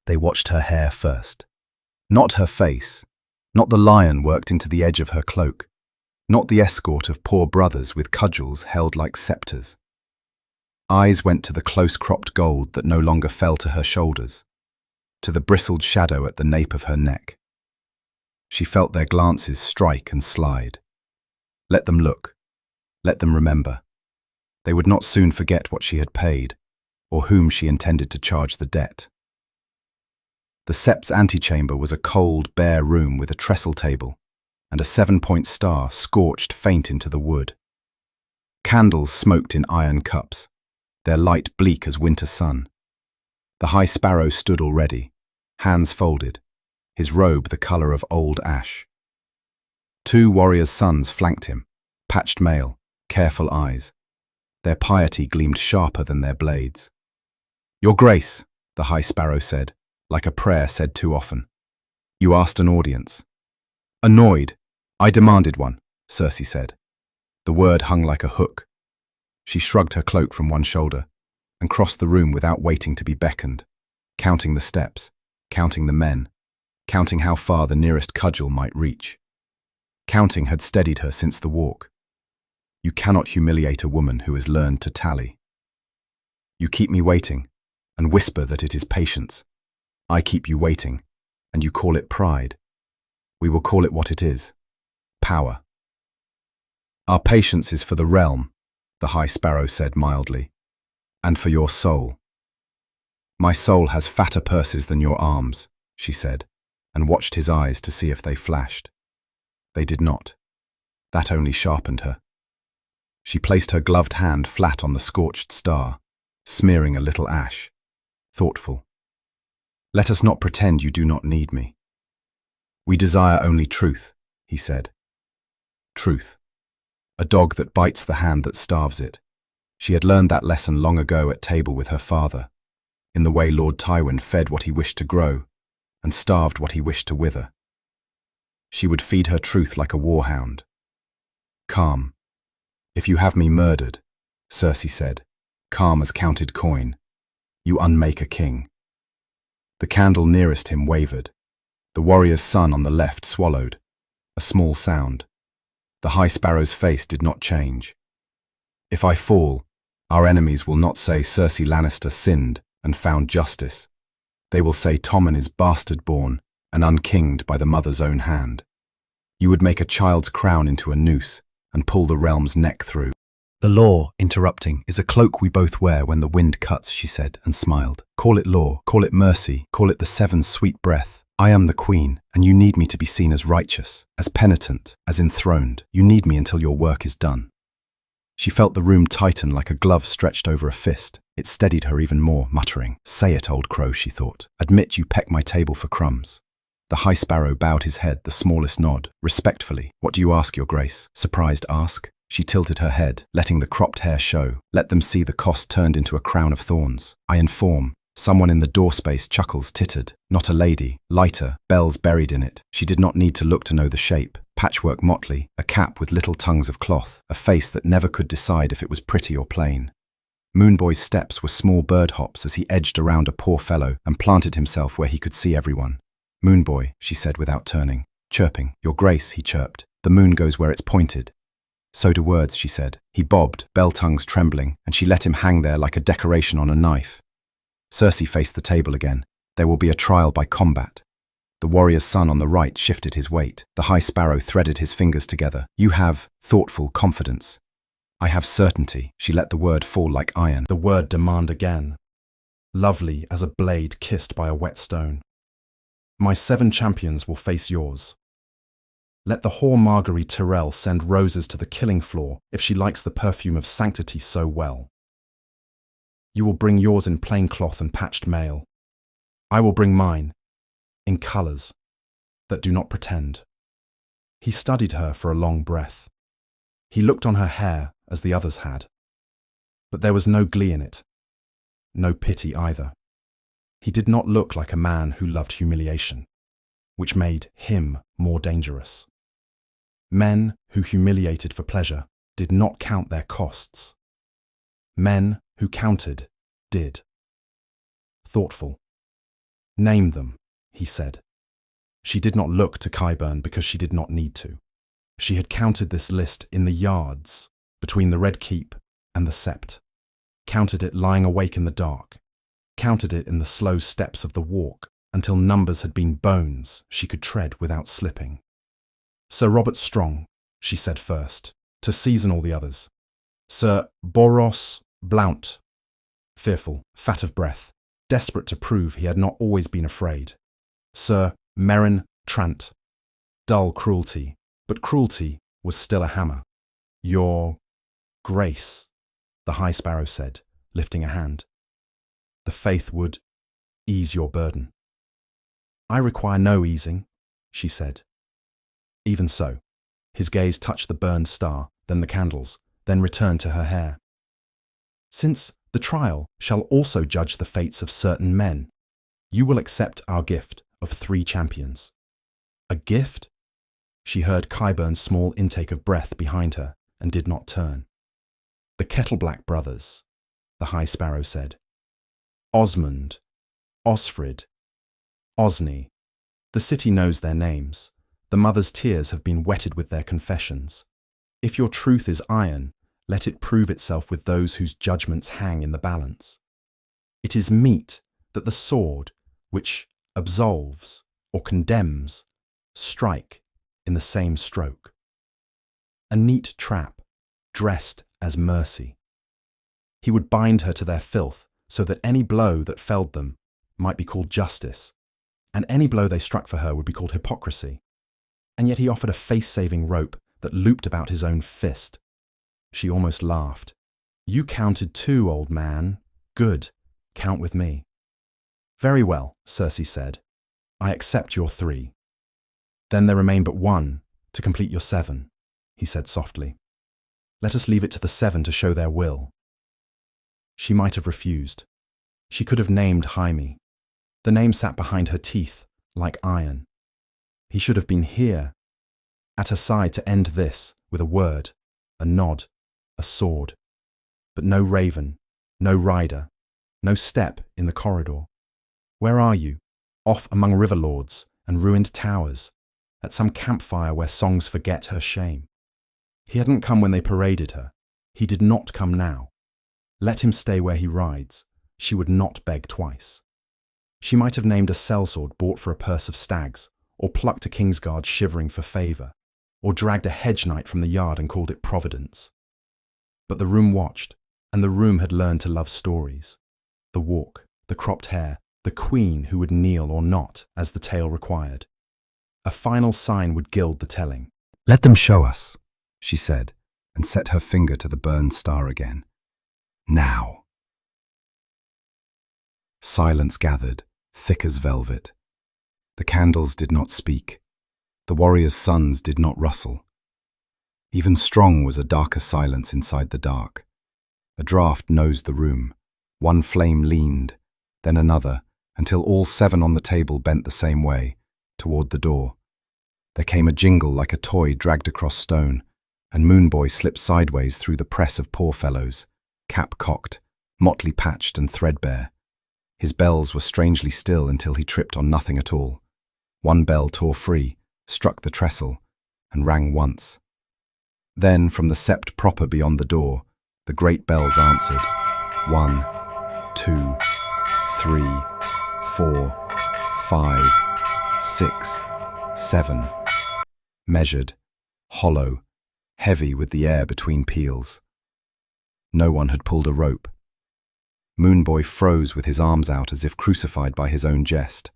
They watched her hair first. Not her face, not the lion worked into the edge of her cloak, not the escort of poor brothers with cudgels held like scepters. Eyes went to the close-cropped gold that no longer fell to her shoulders, to the bristled shadow at the nape of her neck. She felt their glances strike and slide. Let them look. Let them remember. They would not soon forget what she had paid, or whom she intended to charge the debt. The sept's antechamber was a cold, bare room with a trestle table and a 7-point star scorched faint into the wood. Candles smoked in iron cups, their light bleak as winter sun. The High Sparrow stood already, hands folded, his robe the colour of old ash. 2 warriors' sons flanked him, patched mail, careful eyes. Their piety gleamed sharper than their blades. "Your Grace," the High Sparrow said, like a prayer said too often. "You asked an audience." "Annoyed, I demanded one," Cersei said. The word hung like a hook. She shrugged her cloak from one shoulder and crossed the room without waiting to be beckoned, counting the steps, counting the men, counting how far the nearest cudgel might reach. Counting had steadied her since the walk. You cannot humiliate a woman who has learned to tally. You keep me waiting and whisper that it is patience. I keep you waiting, and you call it pride. We will call it what it is: power. Our patience is for the realm, the High Sparrow said mildly, and for your soul. My soul has fatter purses than your arms, she said, and watched his eyes to see if they flashed. They did not. That only sharpened her. She placed her gloved hand flat on the scorched star, smearing a little ash, thoughtful. Let us not pretend you do not need me. We desire only truth, he said. Truth. A dog that bites the hand that starves it. She had learned that lesson long ago at table with her father, in the way Lord Tywin fed what he wished to grow and starved what he wished to wither. She would feed her truth like a warhound. Calm. If you have me murdered, Cersei said, calm as counted coin, you unmake a king. The candle nearest him wavered. The warrior's son on the left swallowed. A small sound. The High Sparrow's face did not change. If I fall, our enemies will not say Cersei Lannister sinned and found justice. They will say Tommen is bastard-born and unkinged by the mother's own hand. You would make a child's crown into a noose and pull the realm's neck through. The law, interrupting, is a cloak we both wear when the wind cuts, she said, and smiled. Call it law, call it mercy, call it the 7 sweet breath. I am the queen, and you need me to be seen as righteous, as penitent, as enthroned. You need me until your work is done. She felt the room tighten like a glove stretched over a fist. It steadied her even more, muttering, "Say it, old crow," she thought. "Admit you peck my table for crumbs." The High Sparrow bowed his head, the smallest nod, respectfully. "What do you ask, your grace?" Surprised ask. She tilted her head, letting the cropped hair show. Let them see the cost turned into a crown of thorns. I inform. Someone in the door space chuckles, tittered. Not a lady, lighter, bells buried in it. She did not need to look to know the shape. Patchwork motley, a cap with little tongues of cloth, a face that never could decide if it was pretty or plain. Moonboy's steps were small bird hops as he edged around a poor fellow and planted himself where he could see everyone. "Moonboy," she said without turning. Chirping. "Your grace," he chirped. "The moon goes where it's pointed." "So do words," she said. He bobbed, bell tongues trembling, and she let him hang there like a decoration on a knife. Cersei faced the table again. There will be a trial by combat. The warrior's son on the right shifted his weight. The High Sparrow threaded his fingers together. "You have thoughtful confidence. I have certainty." She let the word fall like iron. The word demand again. Lovely as a blade kissed by a wet stone. "My 7 champions will face yours. Let the whore Margaery Tyrell send roses to the killing floor if she likes the perfume of sanctity so well. You will bring yours in plain cloth and patched mail. I will bring mine, in colours that do not pretend." He studied her for a long breath. He looked on her hair as the others had. But there was no glee in it, no pity either. He did not look like a man who loved humiliation, which made him more dangerous. Men who humiliated for pleasure did not count their costs. Men who counted did. Thoughtful. Name them, he said. She did not look to Qyburn because she did not need to. She had counted this list in the yards between the Red Keep and the Sept, counted it lying awake in the dark, counted it in the slow steps of the walk until numbers had been bones she could tread without slipping. Sir Robert Strong, she said first, to season all the others. Sir Boros Blount, fearful, fat of breath, desperate to prove he had not always been afraid. Sir Meryn Trant, dull cruelty, but cruelty was still a hammer. Your Grace, the High Sparrow said, lifting a hand. The faith would ease your burden. I require no easing, she said. Even so, his gaze touched the burned star, then the candles, then returned to her hair. Since the trial shall also judge the fates of certain men, you will accept our gift of 3 champions. A gift? She heard Qyburn's small intake of breath behind her and did not turn. The Kettleblack brothers, the High Sparrow said. Osmond, Osfrid, Osney. The city knows their names. The mother's tears have been wetted with their confessions. If your truth is iron, let it prove itself with those whose judgments hang in the balance. It is meet that the sword, which absolves or condemns, strike in the same stroke. A neat trap, dressed as mercy. He would bind her to their filth so that any blow that felled them might be called justice, and any blow they struck for her would be called hypocrisy. And yet he offered a face-saving rope that looped about his own fist. She almost laughed. You counted 2, old man. Good. Count with me. Very well, Cersei said. I accept your 3. Then there remain but 1 to complete your 7, he said softly. Let us leave it to the 7 to show their will. She might have refused. She could have named Jaime. The name sat behind her teeth, like iron. He should have been here, at her side to end this with a word, a nod, a sword. But no raven, no rider, no step in the corridor. Where are you? Off among river lords and ruined towers, at some campfire where songs forget her shame. He hadn't come when they paraded her. He did not come now. Let him stay where he rides. She would not beg twice. She might have named a sellsword bought for a purse of stags, or plucked a Kingsguard shivering for favour, or dragged a hedge knight from the yard and called it Providence. But the room watched, and the room had learned to love stories. The walk, the cropped hair, the queen who would kneel or not, as the tale required. A final sign would gild the telling. Let them show us, she said, and set her finger to the burned star again. Now. Silence gathered, thick as velvet. The candles did not speak. The warriors' sons did not rustle. Even strong was a darker silence inside the dark. A draught nosed the room. One flame leaned, then another, until all 7 on the table bent the same way, toward the door. There came a jingle like a toy dragged across stone, and Moonboy slipped sideways through the press of poor fellows, cap cocked, motley patched and threadbare. His bells were strangely still until he tripped on nothing at all. One bell tore free, struck the trestle, and rang once. Then, from the sept proper beyond the door, the great bells answered. 1, 2, 3, 4, 5, 6, 7. Measured, hollow, heavy with the air between peals. No one had pulled a rope. Moonboy froze with his arms out as if crucified by his own jest.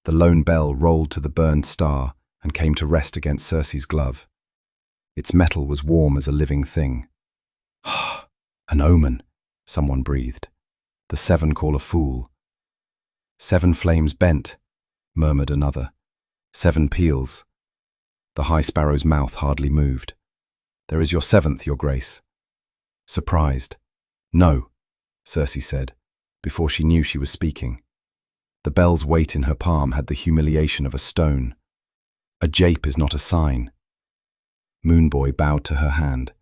The lone bell rolled to the burned star and came to rest against Cersei's glove. Its metal was warm as a living thing. An omen, someone breathed. The 7 call a fool. 7 flames bent, murmured another. 7 peals. The High Sparrow's mouth hardly moved. There is your 7th, your grace. Surprised. No, Cersei said, before she knew she was speaking. The bell's weight in her palm had the humiliation of a stone. A jape is not a sign. Moonboy bowed to her hand.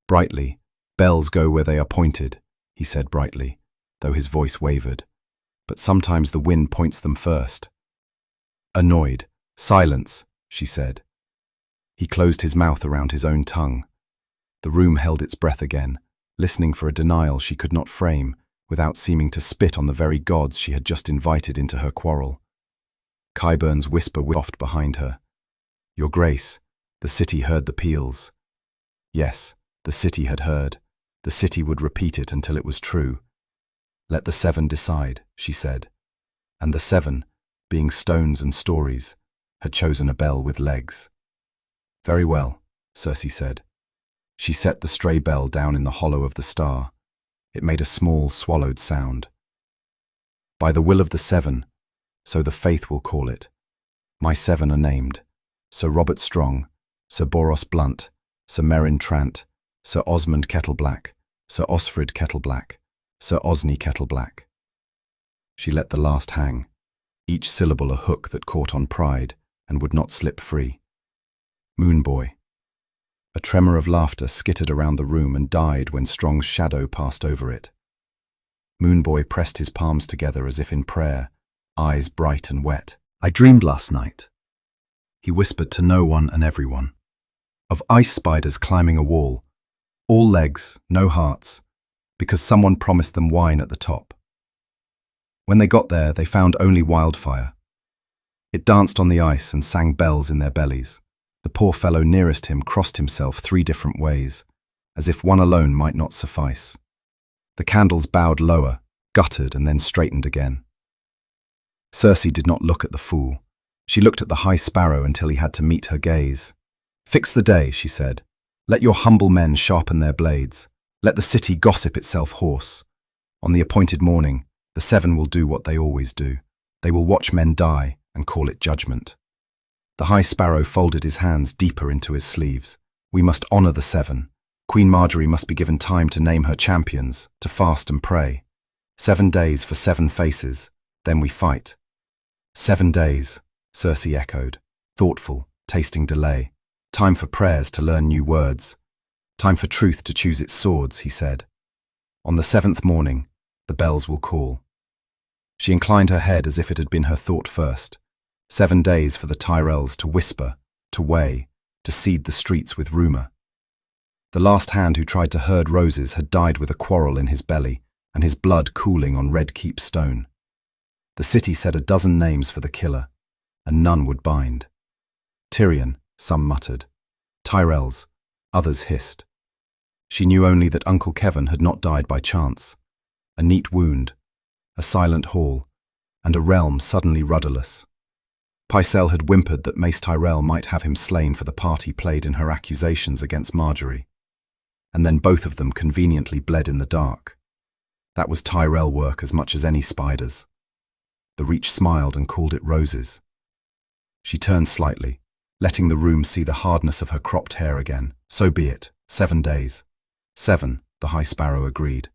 Brightly, bells go where they are pointed, he said brightly, though his voice wavered. but sometimes the wind points them first. Annoyed. Silence, she said. He closed his mouth around his own tongue. The room held its breath again, listening for a denial she could not frame, without seeming to spit on the very gods she had just invited into her quarrel. Qyburn's whisper wafted behind her. Your Grace, the city heard the peals. Yes, the city had heard. The city would repeat it until it was true. Let the seven decide, she said. And the seven, being stones and stories, had chosen a bell with legs. Very well, Cersei said. She set the stray bell down in the hollow of the star. It made a small, swallowed sound. By the will of the seven, so the faith will call it. My seven are named: Sir Robert Strong, Sir Boros Blount, Sir Meryn Trant, Sir Osmond Kettleblack, Sir Osfrid Kettleblack, Sir Osney Kettleblack. She let the last hang, each syllable a hook that caught on pride and would not slip free. Moonboy. A tremor of laughter skittered around the room and died when Strong's shadow passed over it. Moonboy pressed his palms together as if in prayer, eyes bright and wet. I dreamed last night, he whispered to no one and everyone, of ice spiders climbing a wall, all legs, no hearts, because someone promised them wine at the top. When they got there, they found only wildfire. It danced on the ice and sang bells in their bellies. The poor fellow nearest him crossed himself 3 different ways, as if one alone might not suffice. The candles bowed lower, guttered, and then straightened again. Cersei did not look at the fool. She looked at the High Sparrow until he had to meet her gaze. Fix the day, she said. Let your humble men sharpen their blades. Let the city gossip itself hoarse. On the appointed morning, the seven will do what they always do. They will watch men die and call it judgment. The High Sparrow folded his hands deeper into his sleeves. We must honour the seven. Queen Margaery must be given time to name her champions, to fast and pray. 7 days for 7 faces, then we fight. 7 days, Cersei echoed, thoughtful, tasting delay. Time for prayers to learn new words. Time for truth to choose its swords, he said. On the 7th morning, the bells will call. She inclined her head as if it had been her thought first. 7 days for the Tyrells to whisper, to weigh, to seed the streets with rumour. The last hand who tried to herd roses had died with a quarrel in his belly, and his blood cooling on Red Keep stone. The city said a dozen names for the killer, and none would bind. Tyrion, some muttered. Tyrells, others hissed. She knew only that Uncle Kevan had not died by chance. A neat wound, a silent hall, and a realm suddenly rudderless. Pycelle had whimpered that Mace Tyrell might have him slain for the part he played in her accusations against Margaery. And then both of them conveniently bled in the dark. That was Tyrell work as much as any spider's. The Reach smiled and called it roses. She turned slightly, letting the room see the hardness of her cropped hair again. So be it, 7 days. 7, the High Sparrow agreed.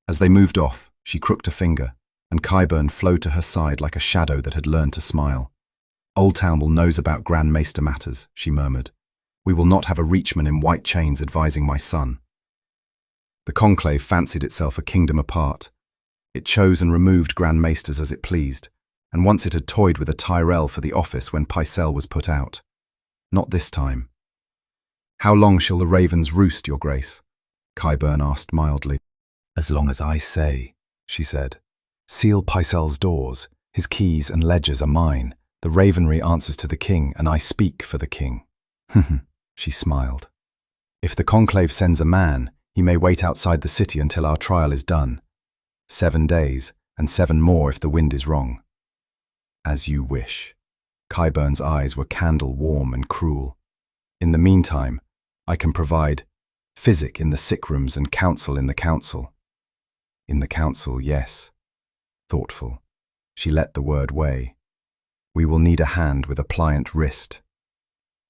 As they moved off, she crooked a finger, and Qyburn flowed to her side like a shadow that had learned to smile. Oldtown will knows about Grand Maester matters, she murmured. We will not have a Reachman in white chains advising my son. The conclave fancied itself a kingdom apart. It chose and removed Grand Maesters as it pleased, and once it had toyed with a Tyrell for the office when Pycelle was put out. Not this time. How long shall the ravens roost, your grace? Qyburn asked mildly. As long as I say, she said. Seal Pycelle's doors. His keys and ledgers are mine. The ravenry answers to the king, and I speak for the king. She smiled. If the conclave sends a man, he may wait outside the city until our trial is done. 7 days, and 7 more if the wind is wrong. As you wish. Qyburn's eyes were candle-warm and cruel. In the meantime, I can provide physic in the sick rooms and counsel in the council. In the council, yes. Thoughtful. She let the word weigh. We will need a hand with a pliant wrist.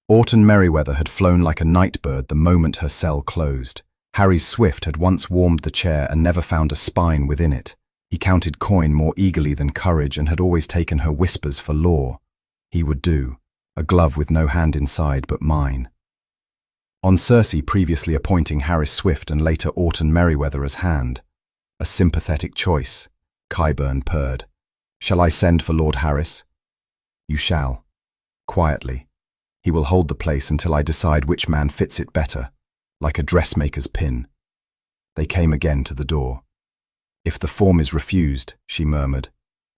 Orton Merryweather had flown like a night bird the moment her cell closed. Harry's Swyft had once warmed the chair and never found a spine within it. He counted coin more eagerly than courage and had always taken her whispers for law. He would do, a glove with no hand inside but mine. On Cersei previously appointing Harys Swyft and later Orton Merryweather as hand, a sympathetic choice, Qyburn purred. "Shall I send for Lord Harys?" "You shall. Quietly. He will hold the place until I decide which man fits it better, like a dressmaker's pin." They came again to the door. "If the form is refused," she murmured,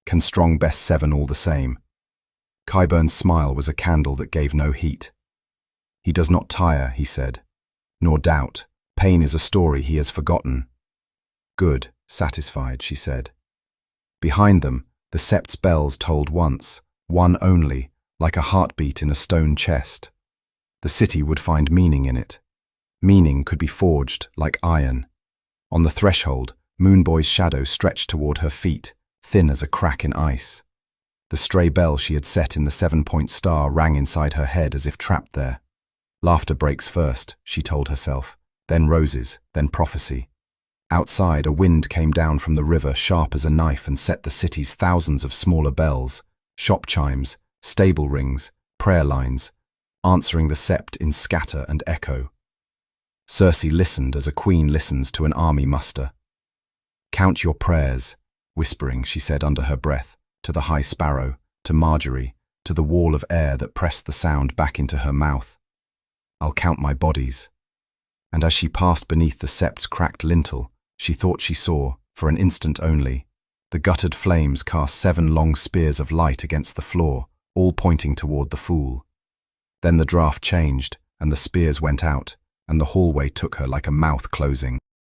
"can strong best seven all the same?" Qyburn's smile was a candle that gave no heat. "He does not tire," he said, "nor doubt. Pain is a story he has forgotten." "Good, satisfied," she said. Behind them, the sept's bells tolled once, one only, like a heartbeat in a stone chest. The city would find meaning in it. Meaning could be forged like iron. On the threshold, Moonboy's shadow stretched toward her feet, thin as a crack in ice. The stray bell she had set in the 7-point star rang inside her head as if trapped there. Laughter breaks first, she told herself, then roses, then prophecy. Outside, a wind came down from the river sharp as a knife and set the city's thousands of smaller bells, shop chimes, stable rings, prayer lines, answering the sept in scatter and echo. Cersei listened as a queen listens to an army muster. "Count your prayers," whispering, she said under her breath, to the High Sparrow, to Margaery, to the wall of air that pressed the sound back into her mouth. "I'll count my bodies." And as she passed beneath the sept's cracked lintel, she thought she saw, for an instant only, the guttered flames cast 7 long spears of light against the floor, all pointing toward the Fool. Then the draft changed, and the spears went out, and the hallway took her like a mouth closing.